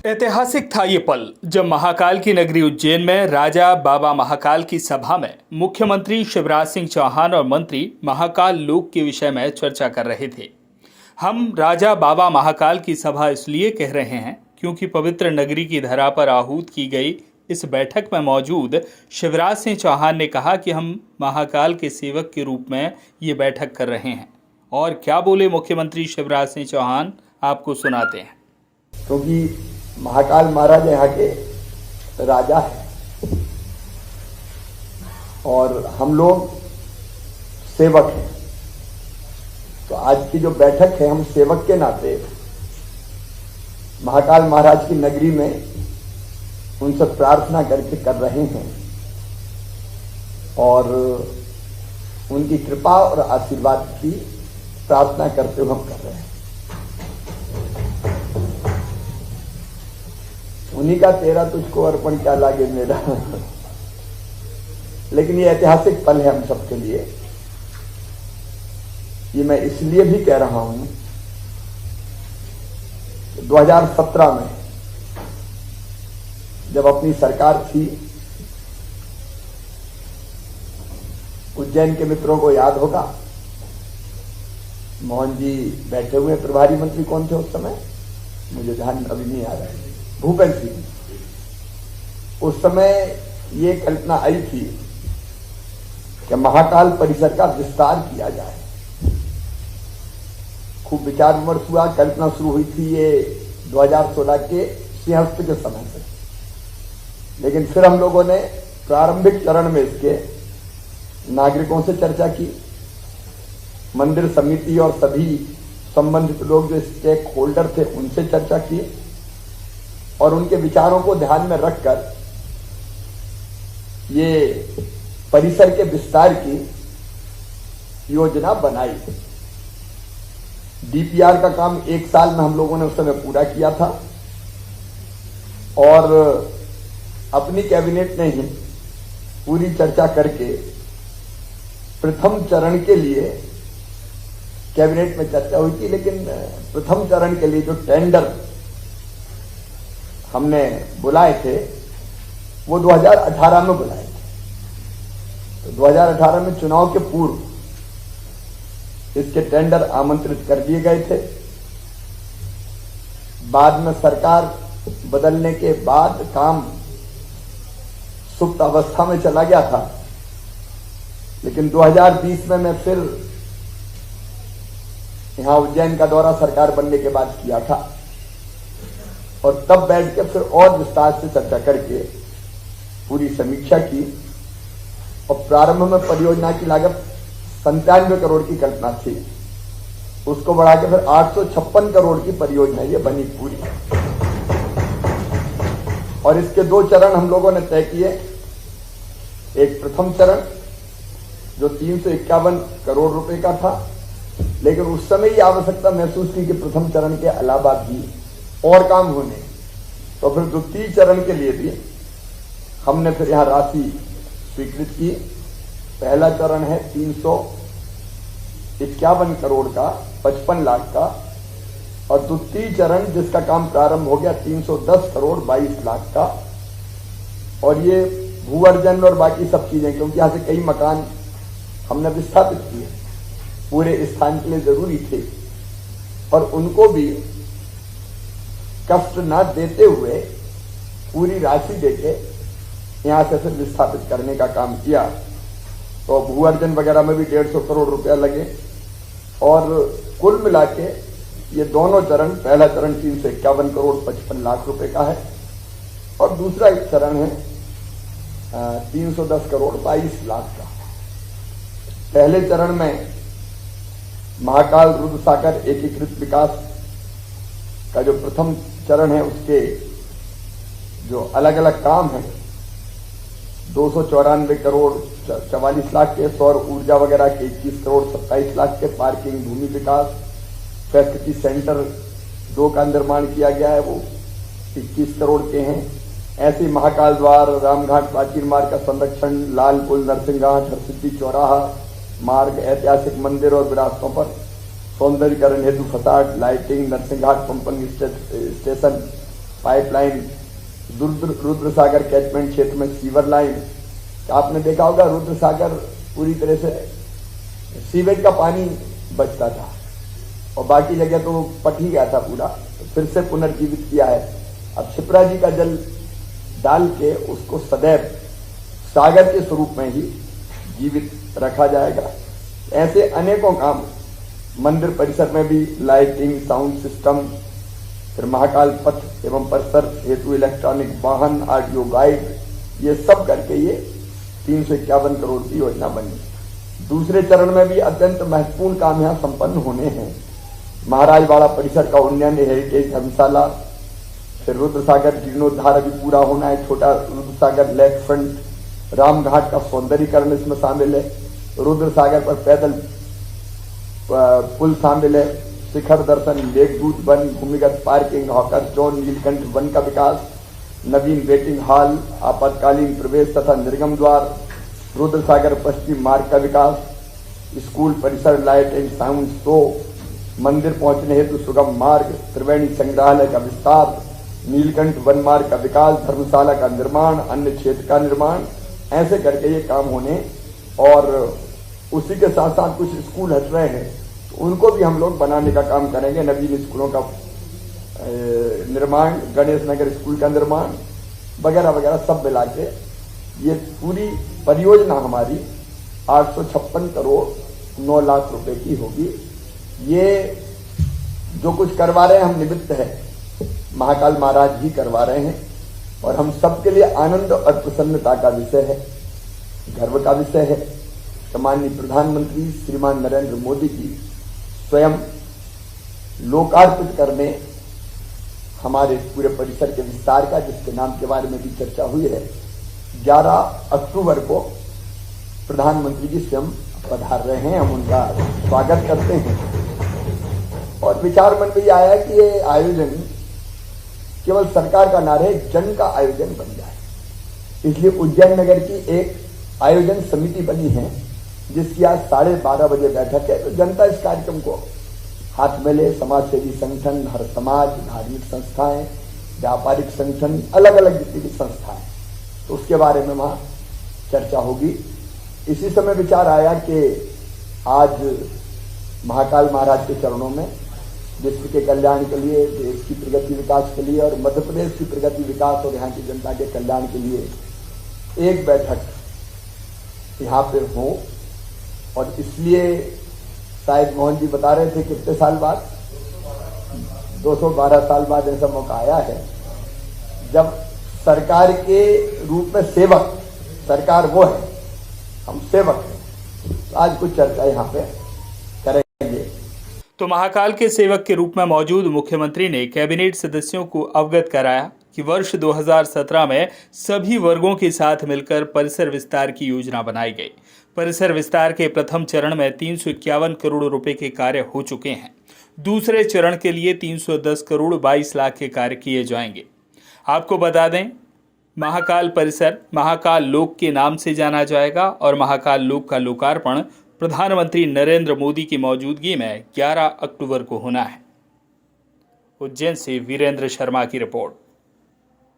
ऐतिहासिक था ये पल जब महाकाल की नगरी उज्जैन में राजा बाबा महाकाल की सभा में मुख्यमंत्री शिवराज सिंह चौहान और मंत्री महाकाल लोक के विषय में चर्चा कर रहे थे। हम राजा बाबा महाकाल की सभा इसलिए कह रहे हैं क्योंकि पवित्र नगरी की धरा पर आहूत की गई इस बैठक में मौजूद शिवराज सिंह चौहान ने कहा कि हम महाकाल के सेवक के रूप में ये बैठक कर रहे हैं। और क्या बोले मुख्यमंत्री शिवराज सिंह चौहान, आपको सुनाते हैं। क्योंकि महाकाल महाराज यहाँ के राजा है और हम लोग सेवक हैं। तो आज की जो बैठक है, हम सेवक के नाते महाकाल महाराज की नगरी में उनसे प्रार्थना करके कर रहे हैं और उनकी कृपा और आशीर्वाद की प्रार्थना करते हुए हम कर रहे हैं। उन्हीं का तेरा तुझको अर्पण क्या लागे मेरा। लेकिन ये ऐतिहासिक पल है हम सबके लिए। ये मैं इसलिए भी कह रहा हूं, 2017 में जब अपनी सरकार थी, उज्जैन के मित्रों को याद होगा, मोहन जी बैठे हुए प्रभारी मंत्री कौन थे उस समय, मुझे ध्यान अभी नहीं आ रहा है, भूपेंद्र सिंह। उस समय ये कल्पना आई थी कि महाकाल परिसर का विस्तार किया जाए। खूब विचार विमर्श हुआ, कल्पना शुरू हुई थी ये 2016 के सिंहस्थ के समय से। लेकिन फिर हम लोगों ने प्रारंभिक चरण में इसके नागरिकों से चर्चा की, मंदिर समिति और सभी संबंधित लोग जो स्टेक होल्डर थे उनसे चर्चा की और उनके विचारों को ध्यान में रखकर ये परिसर के विस्तार की योजना बनाई। डीपीआर का काम 1 साल में हम लोगों ने उस समय पूरा किया था और अपनी कैबिनेट ने ही पूरी चर्चा करके प्रथम चरण के लिए कैबिनेट में चर्चा हुई थी। लेकिन प्रथम चरण के लिए जो टेंडर हमने बुलाए थे वो 2018 में बुलाए थे। तो 2018 में चुनाव के पूर्व इसके टेंडर आमंत्रित कर दिए गए थे। बाद में सरकार बदलने के बाद काम सुप्त अवस्था में चला गया था। लेकिन 2020 में मैं फिर यहां उज्जैन का दौरा सरकार बनने के बाद किया था और तब बैठ के फिर और विस्तार से चर्चा करके पूरी समीक्षा की और प्रारंभ में परियोजना की लागत 97 करोड़ की कल्पना थी, उसको बढ़ा के फिर 856 करोड़ की परियोजना ये बनी पूरी। और इसके 2 चरण हम लोगों ने तय किए। एक प्रथम चरण जो 351 करोड़ रुपए का था, लेकिन उस समय ये आवश्यकता महसूस की कि प्रथम चरण के अलावा भी और काम होने, तो फिर द्वितीय चरण के लिए भी हमने फिर यहां राशि स्वीकृत की। पहला चरण है 351 करोड़ का, 55 लाख का, और द्वितीय चरण जिसका काम प्रारंभ हो गया 310 करोड़ 22 लाख का। और ये भू अर्जन और बाकी सब चीजें, क्योंकि यहां से कई मकान हमने विस्थापित किए, पूरे स्थान के लिए जरूरी थे और उनको भी कष्ट न देते हुए पूरी राशि देके यहां से फिर विस्थापित करने का काम किया। तो भू अर्जन वगैरह में भी 150 करोड़ रुपया लगे और कुल मिला के ये दोनों चरण, पहला चरण 351 करोड़ 55 लाख रुपए का है और दूसरा एक चरण है 310 करोड़ 22 लाख का। पहले चरण में महाकाल रुद्र सागर एकीकृत विकास का जो प्रथम चरण है उसके जो अलग अलग काम है 294 करोड़ 44 लाख के, सौर ऊर्जा वगैरह के 21 करोड़ 27 लाख के, पार्किंग भूमि विकास फैसिलिटी सेंटर 2 का निर्माण किया गया है, वो 21 करोड़ के हैं। ऐसे महाकाल द्वार, रामघाट प्राचीन मार्ग का संरक्षण, लाल पुल, नरसिंहघाट, हरसिद्धि चौराहा मार्ग, ऐतिहासिक मंदिर और विरासतों पर सौंदर्यीकरण हेतु facade, lighting, Narsinghghat pumping station, pipeline, Rudra Sagar catchment क्षेत्र में सीवर लाइन। आपने देखा होगा रुद्र सागर पूरी तरह से सीवेज का पानी बचता था और बाकी जगह तो पट ही गया था पूरा, तो फिर से पुनर्जीवित किया है। अब शिप्रा जी का जल डाल के उसको सदैव सागर के स्वरूप में ही जीवित रखा जाएगा। ऐसे अनेकों काम, मंदिर परिसर में भी लाइटिंग, साउंड सिस्टम, फिर महाकाल पथ एवं परिसर हेतु इलेक्ट्रॉनिक वाहन, ऑडियो गाइड, ये सब करके ये 351 करोड़ की योजना बनी। दूसरे चरण में भी अत्यंत महत्वपूर्ण काम यहाँ संपन्न होने हैं। महाराजवाड़ा परिसर का उन्नयन, हेरिटेज धर्मशाला, फिर रुद्रसागर जीर्णोद्धार अभी पूरा होना है। छोटा रुद्रसागर लेक फ्रंट, रामघाट का सौंदर्यीकरण इसमें शामिल है। रुद्रसागर पर पैदल पुल शामिल है। शिखर दर्शन, लेकदूत वन, भूमिगत parking, hawker zone, Neelkanth one का विकास, नवीन वेटिंग हॉल, आपातकालीन प्रवेश तथा निर्गम द्वार, रुद्रसागर पश्चिम मार्ग का विकास, स्कूल परिसर, लाइट एंड साउंड शो, मंदिर पहुंचने हेतु सुगम मार्ग, त्रिवेणी संग्रहालय का विस्तार, नीलकंठ वन मार्ग का विकास, धर्मशाला का निर्माण, अन्य क्षेत्र का निर्माण, ऐसे करके ये काम होने। और उसी के साथ साथ कुछ स्कूल हट रहे हैं तो उनको भी हम लोग बनाने का काम करेंगे। नवीन स्कूलों का निर्माण, गणेश नगर स्कूल का निर्माण वगैरह वगैरह सब मिला के ये पूरी परियोजना हमारी 856 करोड़ 9 लाख रुपए की होगी। ये जो कुछ करवा रहे हैं हम निमित्त है, महाकाल महाराज ही करवा रहे हैं और हम सबके लिए आनंद और प्रसन्नता का विषय है, गर्व का विषय है। माननीय प्रधानमंत्री श्रीमान नरेंद्र मोदी जी स्वयं लोकार्पित करने हमारे पूरे परिसर के विस्तार का, जिसके नाम के बारे में भी चर्चा हुई है, 11 अक्टूबर को प्रधानमंत्री जी स्वयं पधार रहे हैं। हम उनका स्वागत करते हैं और विचार मन में ये आया कि ये आयोजन केवल सरकार का ना रहे, जन का आयोजन बन जाए। इसलिए उज्जैन नगर की एक आयोजन समिति बनी है जिसकी आज 12:30 बजे बैठक है। तो जनता इस कार्यक्रम को हाथ में ले, समाज सेवी संगठन, हर समाज, धार्मिक संस्थाएं, व्यापारिक संगठन, अलग अलग जितनी भी संस्थाएं, तो उसके बारे में वहां चर्चा होगी। इसी समय विचार आया कि आज महाकाल महाराज के चरणों में विश्व के कल्याण के लिए, देश की प्रगति विकास के लिए और मध्य प्रदेश की प्रगति विकास और यहाँ की जनता के कल्याण के लिए एक बैठक यहाँ पे हो। और इसलिए शायद मोहन जी बता रहे थे कितने साल बाद, 212 साल बाद ऐसा मौका आया है जब सरकार के रूप में सेवक, सरकार वो है, हम सेवक हैं। तो आज कुछ चर्चा यहाँ पे करेंगे। तो महाकाल के सेवक के रूप में मौजूद मुख्यमंत्री ने कैबिनेट सदस्यों को अवगत कराया कि वर्ष 2017 में सभी वर्गों के साथ मिलकर परिसर विस्तार की योजना बनाई गई। परिसर विस्तार के प्रथम चरण में 351 करोड़ रुपए के कार्य हो चुके हैं। दूसरे चरण के लिए 310 करोड़ 22 लाख के कार्य किए जाएंगे। आपको बता दें, महाकाल परिसर महाकाल लोक के नाम से जाना जाएगा और महाकाल लोक का लोकार्पण प्रधानमंत्री नरेंद्र मोदी की मौजूदगी में 11 अक्टूबर को होना है। उज्जैन से वीरेंद्र शर्मा की रिपोर्ट।